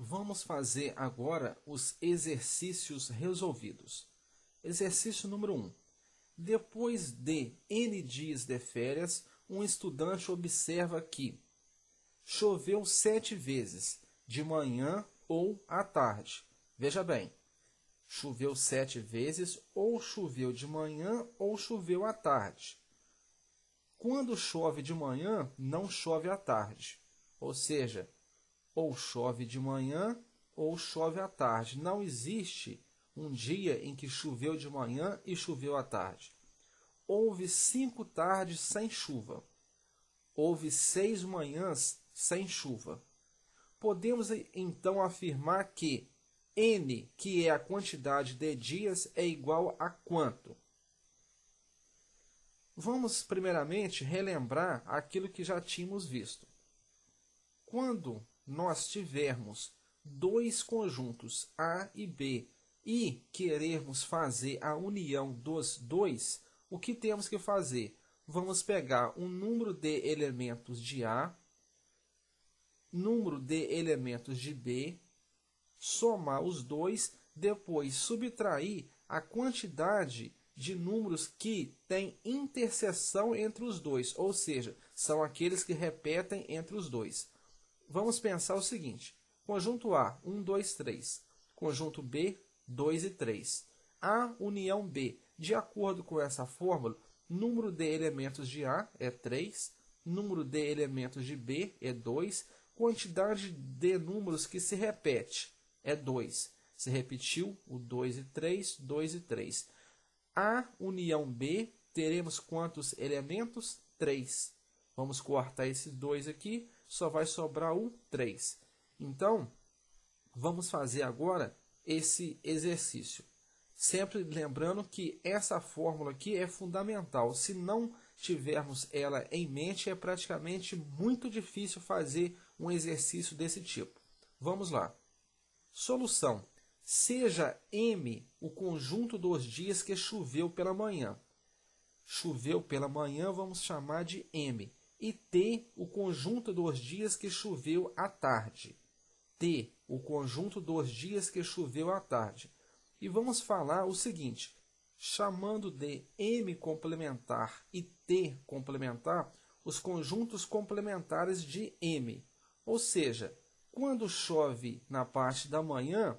Vamos fazer agora os exercícios resolvidos. Exercício número 1. Depois de N dias de férias, um estudante observa que choveu 7 vezes, de manhã ou à tarde. Veja bem, choveu 7 vezes, ou choveu de manhã ou choveu à tarde. Quando chove de manhã, não chove à tarde. Ou seja, ou chove de manhã ou chove à tarde. Não existe um dia em que choveu de manhã e choveu à tarde. Houve 5 tardes sem chuva. Houve 6 manhãs sem chuva. Podemos então afirmar que N, que é a quantidade de dias, é igual a quanto? Vamos primeiramente relembrar aquilo que já tínhamos visto. Quando nós tivermos dois conjuntos A e B e querermos fazer a união dos dois, o que temos que fazer? Vamos pegar um número de elementos de A, número de elementos de B, somar os dois, depois subtrair a quantidade de números que tem interseção entre os dois, ou seja, são aqueles que repetem entre os dois. Vamos pensar o seguinte: conjunto A, 1, 2, 3. Conjunto B, 2 e 3. A união B. De acordo com essa fórmula, número de elementos de A é 3, número de elementos de B é 2, quantidade de números que se repete é 2. Se repetiu o 2 e 3, 2 e 3. A união B, teremos quantos elementos? 3. Vamos cortar esses 2 aqui, só vai sobrar o 3. Então, vamos fazer agora esse exercício. Sempre lembrando que essa fórmula aqui é fundamental. Se não tivermos ela em mente, é praticamente muito difícil fazer um exercício desse tipo. Vamos lá. Solução. Seja M o conjunto dos dias que choveu pela manhã. Choveu pela manhã, vamos chamar de M. E T, o conjunto dos dias que choveu à tarde. T, o conjunto dos dias que choveu à tarde. E vamos falar o seguinte, chamando de M complementar e T complementar, os conjuntos complementares de M. Ou seja, quando chove na parte da manhã,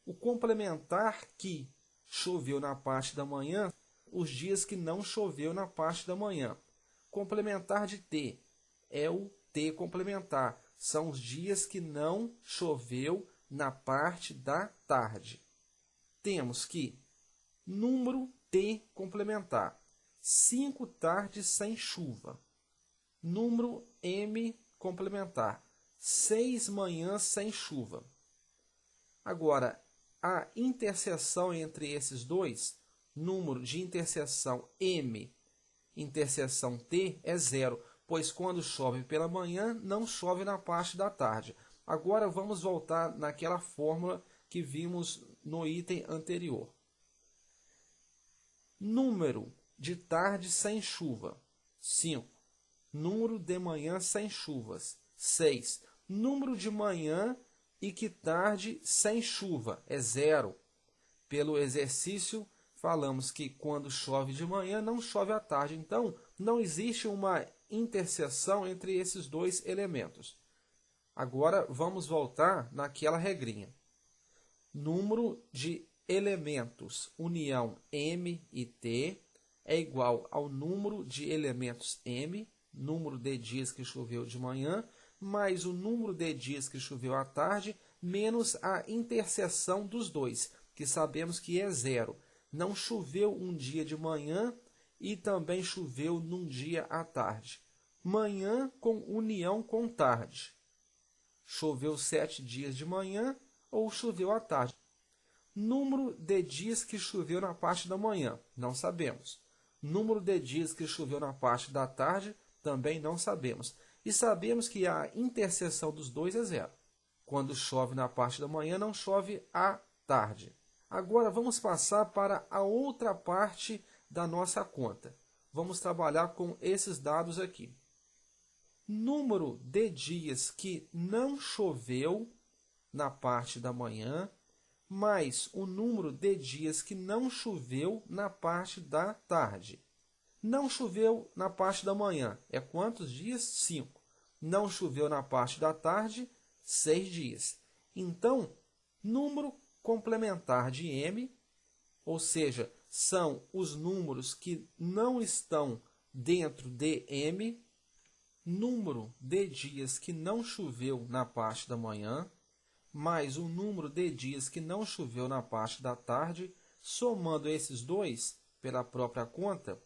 o complementar que choveu na parte da manhã, os dias que não choveu na parte da manhã. Complementar de T é o T complementar. São os dias que não choveu na parte da tarde. Temos que número T complementar. 5 tardes sem chuva. Número M complementar. 6 manhãs sem chuva. Agora, a interseção entre esses dois, número de interseção M, interseção T, é 0, pois quando chove pela manhã, não chove na parte da tarde. Agora vamos voltar naquela fórmula que vimos no item anterior. Número de tarde sem chuva, 5. Número de manhã sem chuvas, 6. Número de manhã e que tarde sem chuva é 0. Pelo exercício, falamos que quando chove de manhã, não chove à tarde. Então, não existe uma interseção entre esses dois elementos. Agora, vamos voltar naquela regrinha. Número de elementos união M e T é igual ao número de elementos M, número de dias que choveu de manhã, mais o número de dias que choveu à tarde, menos a interseção dos dois, que sabemos que é 0. Não choveu um dia de manhã e também choveu num dia à tarde. Manhã com união com tarde. Choveu 7 dias de manhã ou choveu à tarde. Número de dias que choveu na parte da manhã, não sabemos. Número de dias que choveu na parte da tarde, também não sabemos. E sabemos que a interseção dos dois é 0. Quando chove na parte da manhã, não chove à tarde. Agora vamos passar para a outra parte da nossa conta. Vamos trabalhar com esses dados aqui. Número de dias que não choveu na parte da manhã, mais o número de dias que não choveu na parte da tarde. Não choveu na parte da manhã. É quantos dias? 5. Não choveu na parte da tarde? 6 dias. Então, número complementar de M, ou seja, são os números que não estão dentro de M, número de dias que não choveu na parte da manhã, mais o número de dias que não choveu na parte da tarde, somando esses dois pela própria conta,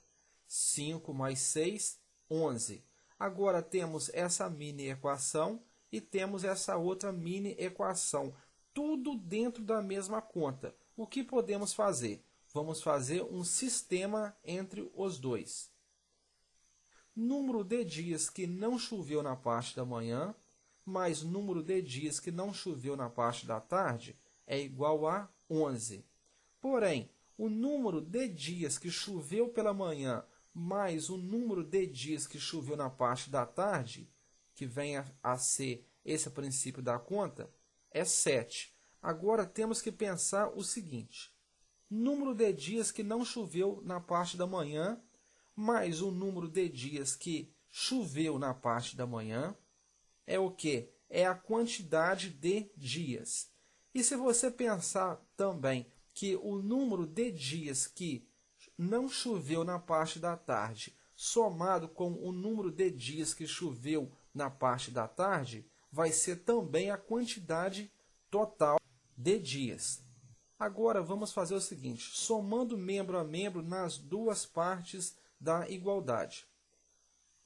5 mais 6, 11. Agora temos essa mini equação e temos essa outra mini equação, tudo dentro da mesma conta. O que podemos fazer? Vamos fazer um sistema entre os dois. Número de dias que não choveu na parte da manhã, mais número de dias que não choveu na parte da tarde, é igual a 11. Porém, o número de dias que choveu pela manhã, mais o número de dias que choveu na parte da tarde, que vem a ser esse princípio da conta, é 7. Agora temos que pensar o seguinte: número de dias que não choveu na parte da manhã, mais o número de dias que choveu na parte da manhã, é o quê? É a quantidade de dias. E se você pensar também que o número de dias que não choveu na parte da tarde, somado com o número de dias que choveu na parte da tarde, vai ser também a quantidade total de dias. Agora vamos fazer o seguinte, somando membro a membro nas duas partes da igualdade.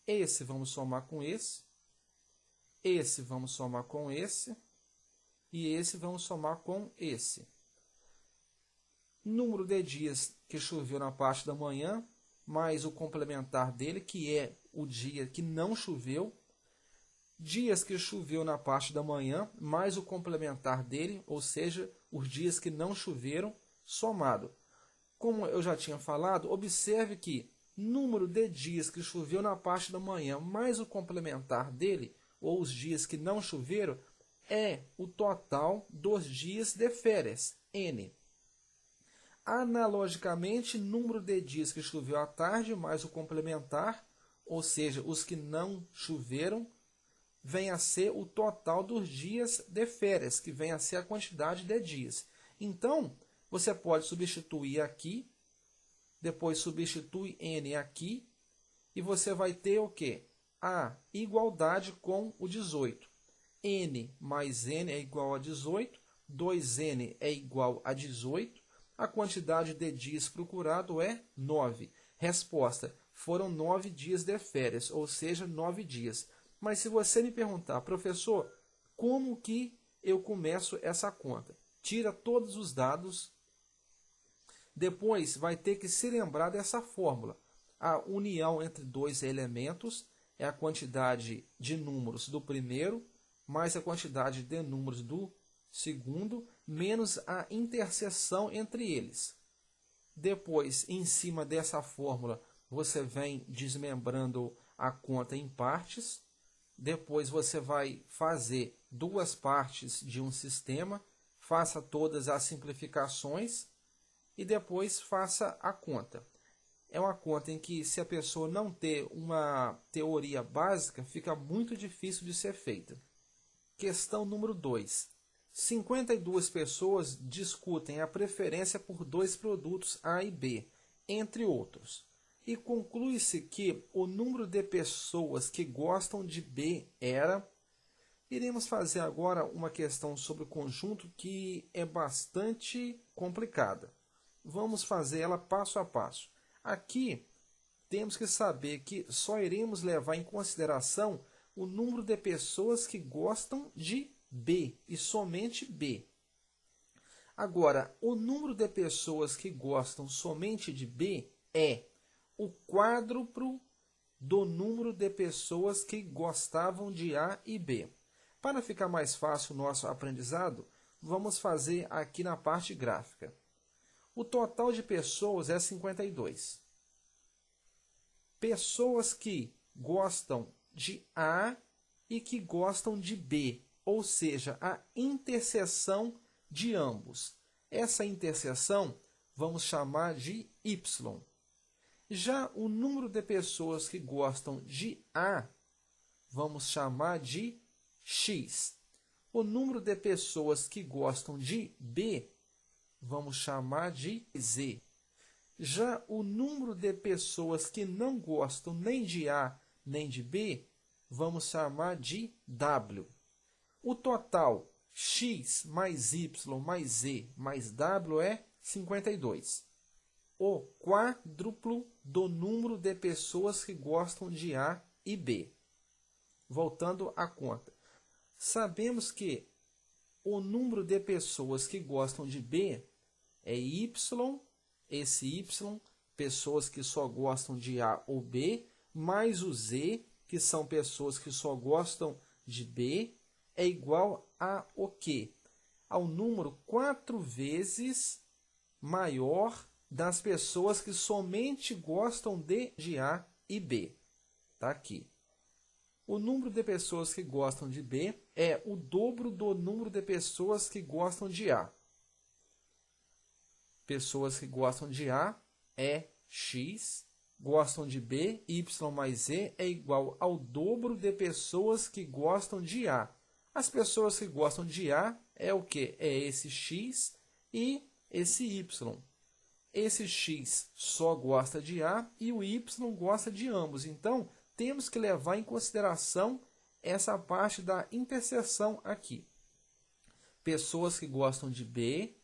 Esse vamos somar com esse vamos somar com esse, e esse vamos somar com esse. Número de dias que choveu na parte da manhã, mais o complementar dele, que é o dia que não choveu. Dias que choveu na parte da manhã, mais o complementar dele, ou seja, os dias que não choveram, somado. Como eu já tinha falado, observe que número de dias que choveu na parte da manhã, mais o complementar dele, ou os dias que não choveram, é o total dos dias de férias, N. Analogicamente, número de dias que choveu à tarde, mais o complementar, ou seja, os que não choveram, vem a ser o total dos dias de férias, que vem a ser a quantidade de dias. Então, você pode substituir aqui, depois substitui N aqui, e você vai ter o quê? A igualdade com o 18. N mais N é igual a 18, 2N é igual a 18, a quantidade de dias procurado é 9. Resposta, foram 9 dias de férias, ou seja, 9 dias. Mas se você me perguntar, professor, como que eu começo essa conta? Tira todos os dados, depois vai ter que se lembrar dessa fórmula. A união entre dois elementos é a quantidade de números do primeiro, mais a quantidade de números do segundo, menos a interseção entre eles. Depois, em cima dessa fórmula, você vem desmembrando a conta em partes. Depois você vai fazer duas partes de um sistema, faça todas as simplificações e depois faça a conta. É uma conta em que, se a pessoa não ter uma teoria básica, fica muito difícil de ser feita. Questão número 2. 52 pessoas discutem a preferência por dois produtos A e B, entre outros. E conclui-se que o número de pessoas que gostam de B era... Iremos fazer agora uma questão sobre o conjunto que é bastante complicada. Vamos fazer ela passo a passo. Aqui temos que saber que só iremos levar em consideração o número de pessoas que gostam de B e somente B. Agora, o número de pessoas que gostam somente de B é o quádruplo do número de pessoas que gostavam de A e B. Para ficar mais fácil o nosso aprendizado, vamos fazer aqui na parte gráfica. O total de pessoas é 52. Pessoas que gostam de A e que gostam de B, ou seja, a interseção de ambos. Essa interseção vamos chamar de Y. Já o número de pessoas que gostam de A, vamos chamar de X. O número de pessoas que gostam de B, vamos chamar de Z. Já o número de pessoas que não gostam nem de A nem de B, vamos chamar de W. O total x mais y mais z mais w é 52. O quádruplo do número de pessoas que gostam de A e B. Voltando à conta. Sabemos que o número de pessoas que gostam de B é y, esse y, pessoas que só gostam de A ou B, mais o z, que são pessoas que só gostam de B, é igual a o quê? Ao número 4 vezes maior das pessoas que somente gostam de A e B. Está aqui. O número de pessoas que gostam de B é o dobro do número de pessoas que gostam de A. Pessoas que gostam de A é x, gostam de B, y mais z é igual ao dobro de pessoas que gostam de A. As pessoas que gostam de A é o que? É esse x e esse y. Esse x só gosta de A e o y gosta de ambos. Então, temos que levar em consideração essa parte da interseção aqui. Pessoas que gostam de B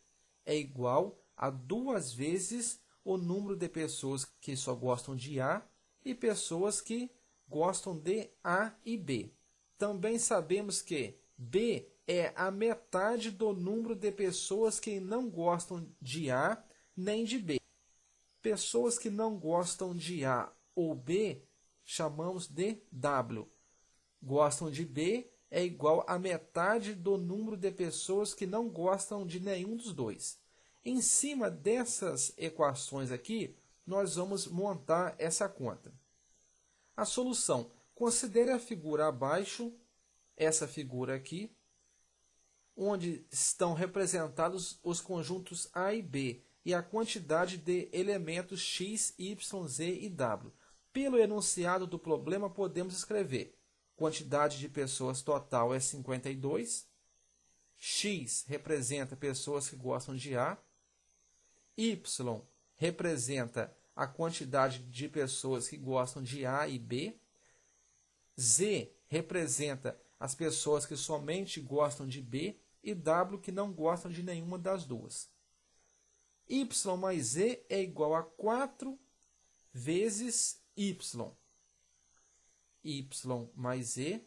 é igual a 2 vezes o número de pessoas que só gostam de A e pessoas que gostam de A e B. Também sabemos que B é a metade do número de pessoas que não gostam de A nem de B. Pessoas que não gostam de A ou B chamamos de W. Gostam de B é igual a metade do número de pessoas que não gostam de nenhum dos dois. Em cima dessas equações aqui, nós vamos montar essa conta. A solução. Considere a figura abaixo, essa figura aqui, onde estão representados os conjuntos A e B e a quantidade de elementos x, y, z e w. Pelo enunciado do problema, podemos escrever: quantidade de pessoas total é 52, x representa pessoas que gostam de A, y representa a quantidade de pessoas que gostam de A e B, z representa as pessoas que somente gostam de B e W que não gostam de nenhuma das duas. Y mais Z é igual a 4 vezes Y. Y mais Z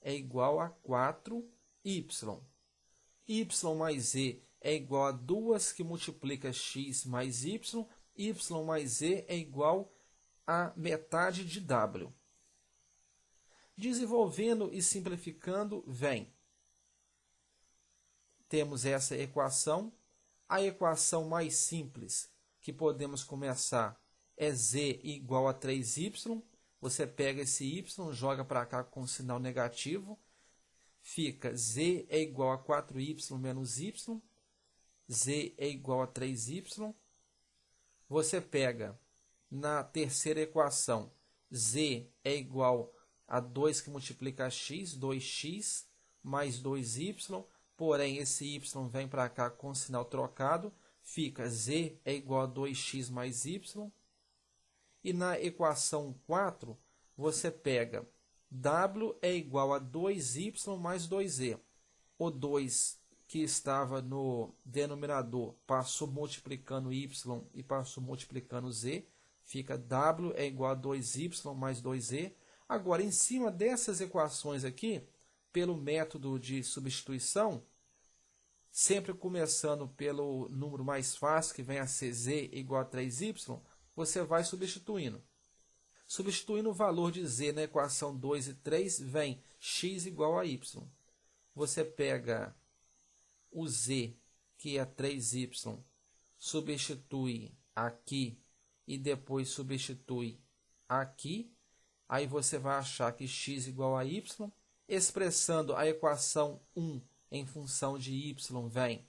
é igual a 4Y. Y mais Z é igual a 2 que multiplica X mais Y. Y mais Z é igual a metade de W. Desenvolvendo e simplificando, vem. Temos essa equação. A equação mais simples que podemos começar é z igual a 3y. Você pega esse y, joga para cá com sinal negativo. Fica z é igual a 4y menos y. Z é igual a 3y. Você pega na terceira equação, z é igual a 2 que multiplica x, 2x mais 2y. Porém, esse y vem para cá com sinal trocado. Fica z é igual a 2x mais y. E na equação 4, você pega w é igual a 2y mais 2z. O 2 que estava no denominador passou multiplicando y e passou multiplicando z. Fica w é igual a 2y mais 2z. Agora, em cima dessas equações aqui, pelo método de substituição, sempre começando pelo número mais fácil, que vem a ser z igual a 3y, você vai substituindo. Substituindo o valor de z na equação 2 e 3, vem x igual a y. Você pega o z, que é 3y, substitui aqui e depois substitui aqui. Aí você vai achar que x igual a y Expressando a equação 1 em função de y,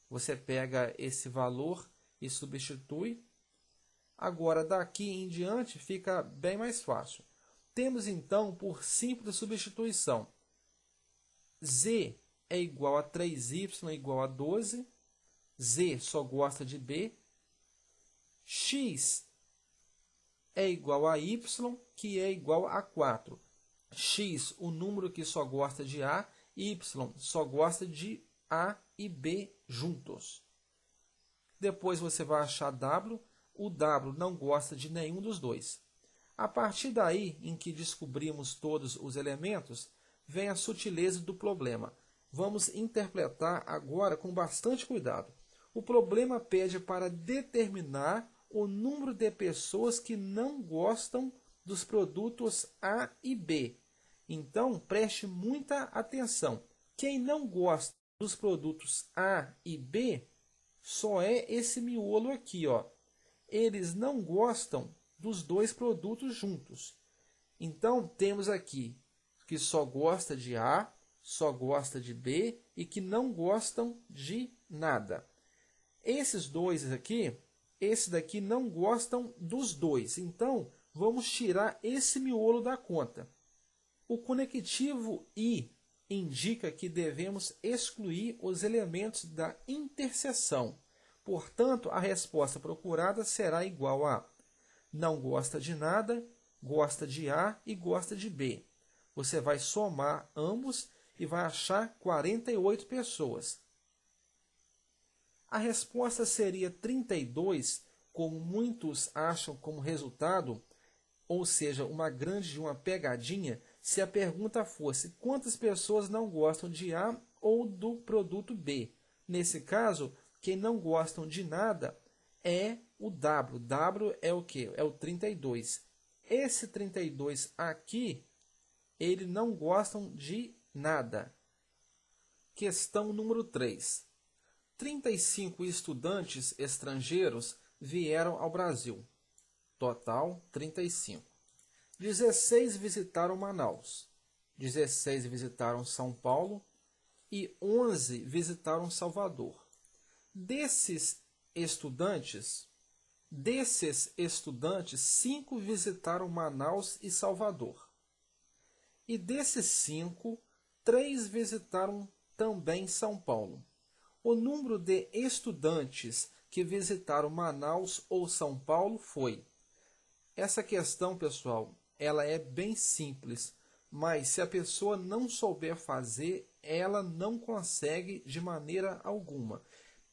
você pega esse valor e substitui. Agora, daqui em diante, fica bem mais fácil. Temos, então, por simples substituição, z é igual a 3y igual a 12, z só gosta de b, x é igual a y, que é igual a 4. X, o número que só gosta de A, y só gosta de A e B juntos. Depois você vai achar W, o W não gosta de nenhum dos dois. A partir daí, em que descobrimos todos os elementos, vem a sutileza do problema. Vamos interpretar agora com bastante cuidado. O problema pede para determinar o número de pessoas que não gostam dos produtos A e B. Então, preste muita atenção. Quem não gosta dos produtos A e B só é esse miolo aqui, ó. Eles não gostam dos dois produtos juntos. Então, temos aqui que só gosta de A, só gosta de B e que não gostam de nada. Esses dois aqui, esse daqui não gostam dos dois. Então, vamos tirar esse miolo da conta. O conectivo I indica que devemos excluir os elementos da interseção. Portanto, a resposta procurada será igual a não gosta de nada, gosta de A e gosta de B. Você vai somar ambos e vai achar 48 pessoas. A resposta seria 32, como muitos acham como resultado, ou seja, uma grande de uma pegadinha, se a pergunta fosse quantas pessoas não gostam de A ou do produto B. Nesse caso, quem não gostam de nada é o W. W é o quê? É o 32. Esse 32 aqui, eles não gostam de nada. Questão número 3. 35 estudantes estrangeiros vieram ao Brasil. Total, 35. 16 visitaram Manaus. 16 visitaram São Paulo. E 11 visitaram Salvador. Desses estudantes, 5 visitaram Manaus e Salvador. E desses 5, 3 visitaram também São Paulo. O número de estudantes que visitaram Manaus ou São Paulo foi. Essa questão, pessoal, ela é bem simples, mas se a pessoa não souber fazer, ela não consegue de maneira alguma.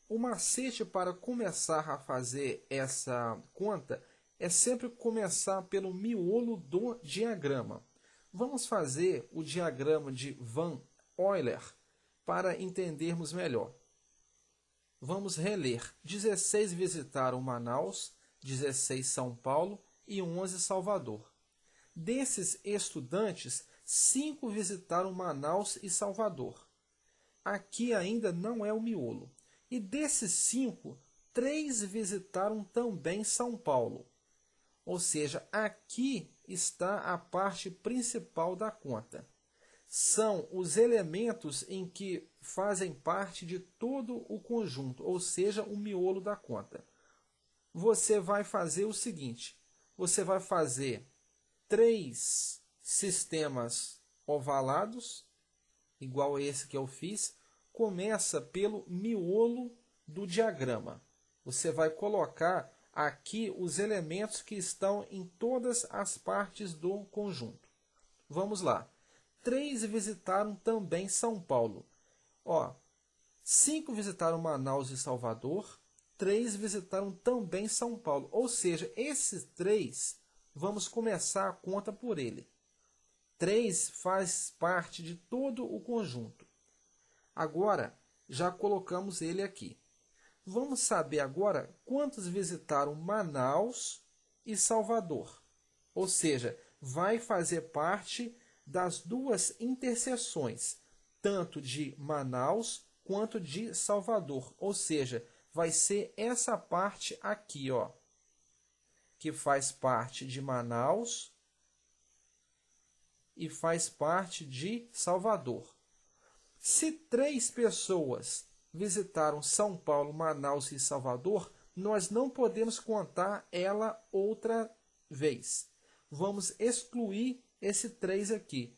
O macete para começar a fazer essa conta é sempre começar pelo miolo do diagrama. Vamos fazer o diagrama de Van Euler para entendermos melhor. Vamos reler. 16 visitaram Manaus, 16 São Paulo e 11 Salvador. Desses estudantes, 5 visitaram Manaus e Salvador. Aqui ainda não é o miolo. E desses 5, 3 visitaram também São Paulo. Ou seja, aqui está a parte principal da conta. São os elementos em que fazem parte de todo o conjunto, ou seja, o miolo da conta. Você vai fazer o seguinte, você vai fazer 3 sistemas ovalados, igual a esse que eu fiz. Começa pelo miolo do diagrama. Você vai colocar aqui os elementos que estão em todas as partes do conjunto. Vamos lá. 3 visitaram também São Paulo. 5 visitaram Manaus e Salvador. 3 visitaram também São Paulo. Ou seja, esses 3, vamos começar a conta por ele. 3 faz parte de todo o conjunto. Agora, já colocamos ele aqui. Vamos saber agora quantos visitaram Manaus e Salvador. Ou seja, vai fazer parte das duas interseções, tanto de Manaus quanto de Salvador. Ou seja, vai ser essa parte aqui, que faz parte de Manaus e faz parte de Salvador. Se 3 pessoas visitaram São Paulo, Manaus e Salvador, nós não podemos contar ela outra vez. Vamos excluir esse 3 aqui.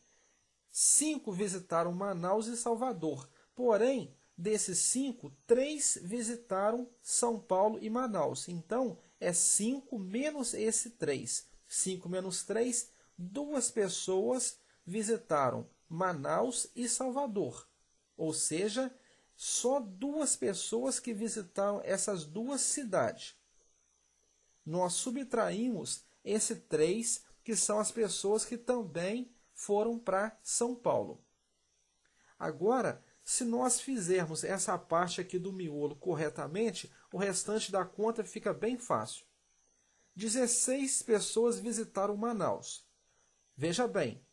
5 visitaram Manaus e Salvador. Porém, desses 5, 3 visitaram São Paulo e Manaus. Então, é 5 menos esse 3. 5 menos 3, 2 pessoas visitaram Manaus e Salvador. Ou seja, só 2 pessoas que visitaram essas 2 cidades. Nós subtraímos esse 3, que são as pessoas que também foram para São Paulo. Agora, se nós fizermos essa parte aqui do miolo corretamente, o restante da conta fica bem fácil. 16 pessoas visitaram Manaus. Veja bem,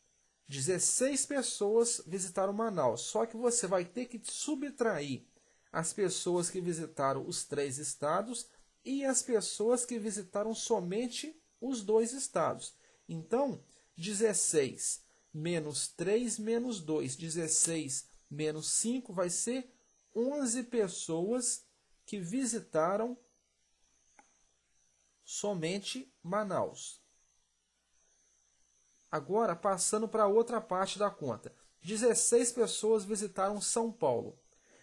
16 pessoas visitaram Manaus, só que você vai ter que subtrair as pessoas que visitaram os 3 estados e as pessoas que visitaram somente os 2 estados. Então, 16 menos 3 menos 2, 16 menos 5 vai ser 11 pessoas que visitaram somente Manaus. Agora, passando para outra parte da conta. 16 pessoas visitaram São Paulo.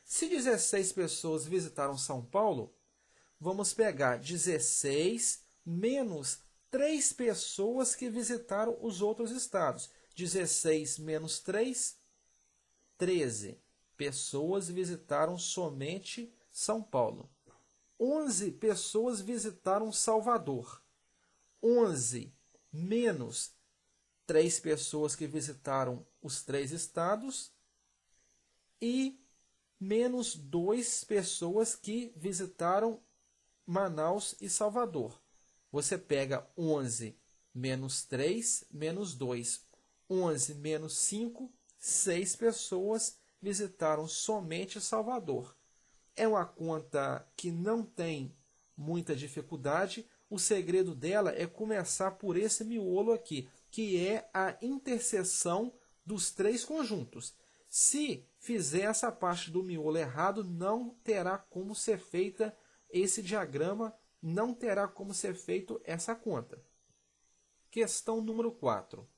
Se 16 pessoas visitaram São Paulo, vamos pegar 16 menos 3 pessoas que visitaram os outros estados. 16 menos 3, 13 pessoas visitaram somente São Paulo. 11 pessoas visitaram Salvador. 11 menos 3 pessoas que visitaram os 3 estados e menos 2 pessoas que visitaram Manaus e Salvador. Você pega 11 menos 3 menos 2. 11 menos 5, 6 pessoas visitaram somente Salvador. É uma conta que não tem muita dificuldade. O segredo dela é começar por esse miolo aqui, que é a interseção dos 3 conjuntos. Se fizer essa parte do miolo errado, não terá como ser feita esse diagrama, não terá como ser feito essa conta. Questão número 4.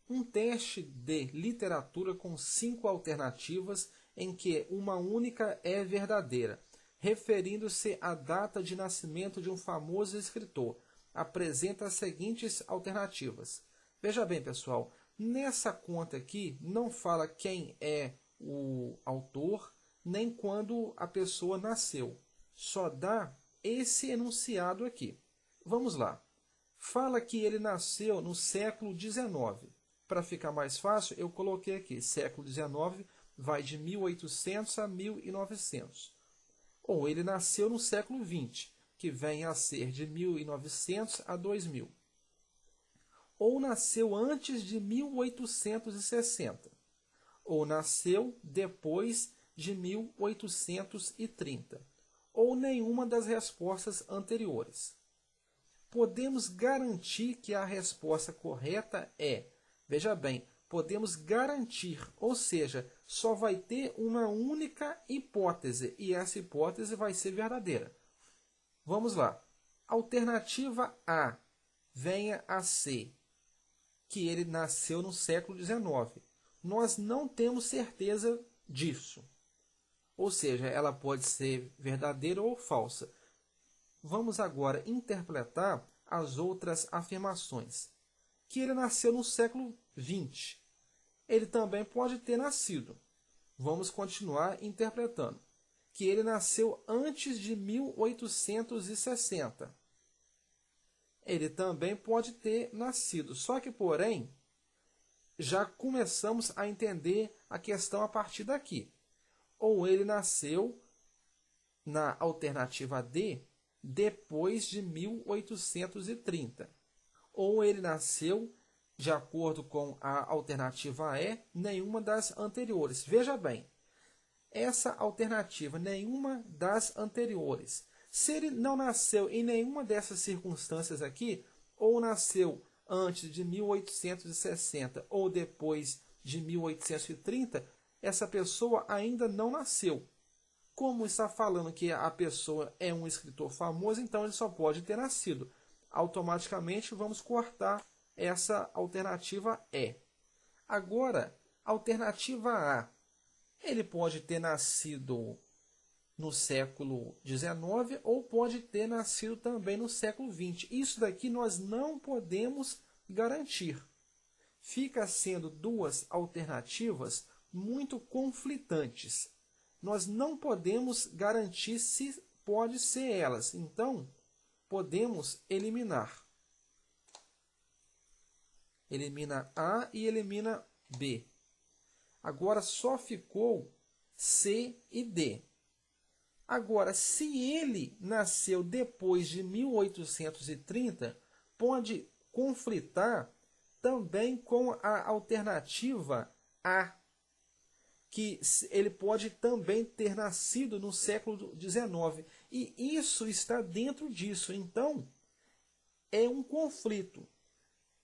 Um teste de literatura com 5 alternativas em que uma única é verdadeira, referindo-se à data de nascimento de um famoso escritor. Apresenta as seguintes alternativas. Veja bem, pessoal, nessa conta aqui não fala quem é o autor, nem quando a pessoa nasceu. Só dá esse enunciado aqui. Vamos lá. Fala que ele nasceu no século XIX. Para ficar mais fácil, eu coloquei aqui, século XIX vai de 1800 a 1900. Ou ele nasceu no século XX, que vem a ser de 1900 a 2000. Ou nasceu antes de 1860. Ou nasceu depois de 1830. Ou nenhuma das respostas anteriores. Podemos garantir que a resposta correta é... Veja bem, podemos garantir, ou seja, só vai ter uma única hipótese, e essa hipótese vai ser verdadeira. Vamos lá. Alternativa A venha a ser que ele nasceu no século XIX. Nós não temos certeza disso. Ou seja, ela pode ser verdadeira ou falsa. Vamos agora interpretar as outras afirmações. Que ele nasceu no século XX. Ele também pode ter nascido. Vamos continuar interpretando. Que ele nasceu antes de 1860. Ele também pode ter nascido. Só que, porém, já começamos a entender a questão a partir daqui. Ou ele nasceu na alternativa D depois de 1830. Ou ele nasceu, de acordo com a alternativa E, nenhuma das anteriores. Veja bem, essa alternativa, nenhuma das anteriores. Se ele não nasceu em nenhuma dessas circunstâncias aqui, ou nasceu antes de 1860 ou depois de 1830, essa pessoa ainda não nasceu. Como está falando que a pessoa é um escritor famoso, então ele só pode ter nascido. Automaticamente vamos cortar essa alternativa E. Agora, alternativa A. Ele pode ter nascido no século XIX ou pode ter nascido também no século XX. Isso daqui nós não podemos garantir. Fica sendo duas alternativas muito conflitantes. Nós não podemos garantir se pode ser elas. Então, podemos eliminar. Elimina A e elimina B. Agora só ficou C e D. Agora, se ele nasceu depois de 1830, pode conflitar também com a alternativa A, que ele pode também ter nascido no século XIX. E isso está dentro disso. Então, é um conflito.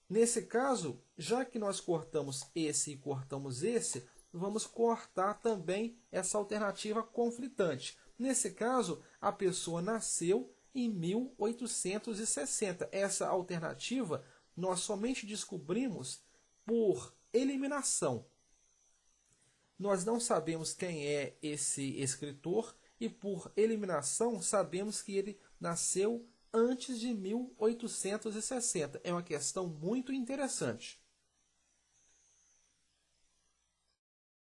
Nesse caso, já que nós cortamos esse e cortamos esse, vamos cortar também essa alternativa conflitante. Nesse caso, a pessoa nasceu em 1860. Essa alternativa nós somente descobrimos por eliminação. Nós não sabemos quem é esse escritor e por eliminação sabemos que ele nasceu antes de 1860. É uma questão muito interessante.